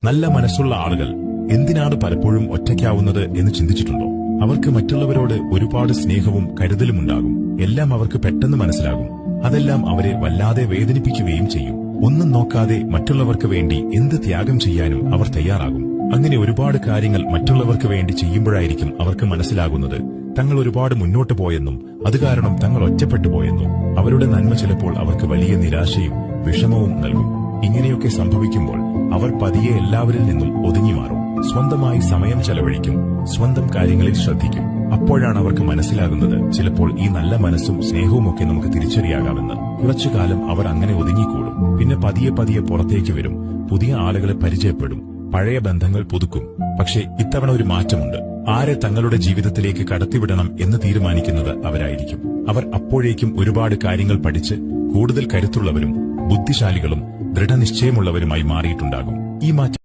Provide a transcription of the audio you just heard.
നല്ല മനസ്സുള്ള ആളുകൾ എന്തിനാണ് പലപ്പോഴും ഒറ്റയ്ക്കാവുന്നത് എന്ന് ചിന്തിച്ചിട്ടുണ്ടോ? അവർക്ക് മറ്റുള്ളവരോട് ഒരുപാട് സ്നേഹവും കരുതലുമുണ്ടാകും. എല്ലാം അവർക്ക് പെട്ടെന്ന് മനസ്സിലാകും. അതെല്ലാം അവരെ വല്ലാതെ വേദനിപ്പിക്കുകയും ചെയ്യും. ഒന്നും നോക്കാതെ മറ്റുള്ളവർക്ക് വേണ്ടി എന്ത് ത്യാഗം ചെയ്യാനും അവർ തയ്യാറാകും. അങ്ങനെ ഒരുപാട് കാര്യങ്ങൾ മറ്റുള്ളവർക്ക് വേണ്ടി ചെയ്യുമ്പോഴായിരിക്കും അവർക്ക് മനസ്സിലാകുന്നത് തങ്ങൾ ഒരുപാട് മുന്നോട്ട് പോയെന്നും അത് കാരണം തങ്ങൾ ഒറ്റപ്പെട്ടു പോയെന്നും. അവരുടെ നന്മ ചിലപ്പോൾ അവർക്ക് വലിയ നിരാശയും വിഷമവും നൽകും. ഇങ്ങനെയൊക്കെ സംഭവിക്കുമ്പോൾ അവർ പതിയെ എല്ലാവരിൽ നിന്നും ഒതുങ്ങി മാറും. സ്വന്തമായി സമയം ചെലവഴിക്കും. സ്വന്തം കാര്യങ്ങളിൽ ശ്രദ്ധിക്കും. അപ്പോഴാണ് അവർക്ക് മനസ്സിലാകുന്നത് ചിലപ്പോൾ ഈ നല്ല മനസ്സും സ്നേഹവുമൊക്കെ നമുക്ക് തിരിച്ചറിയാകാമെന്ന്. കുറച്ചുകാലം അവർ അങ്ങനെ ഒതുങ്ങിക്കൂടും. പിന്നെ പതിയെ പതിയെ പുറത്തേക്ക് വരും. പുതിയ ആളുകളെ പരിചയപ്പെടും. പഴയ ബന്ധങ്ങൾ പുതുക്കും. പക്ഷേ ഇത്തവണ ഒരു മാറ്റമുണ്ട്. ആരെ തങ്ങളുടെ ജീവിതത്തിലേക്ക് കടത്തിവിടണം എന്ന് തീരുമാനിക്കുന്നത് അവരായിരിക്കും. അവർ അപ്പോഴേക്കും ഒരുപാട് കാര്യങ്ങൾ പഠിച്ച് കൂടുതൽ കരുത്തുള്ളവരും ബുദ്ധിശാലികളും ദൃഢനിശ്ചയമുള്ളവരുമായി മാറിയിട്ടുണ്ടാകും. ഈ മാറ്റം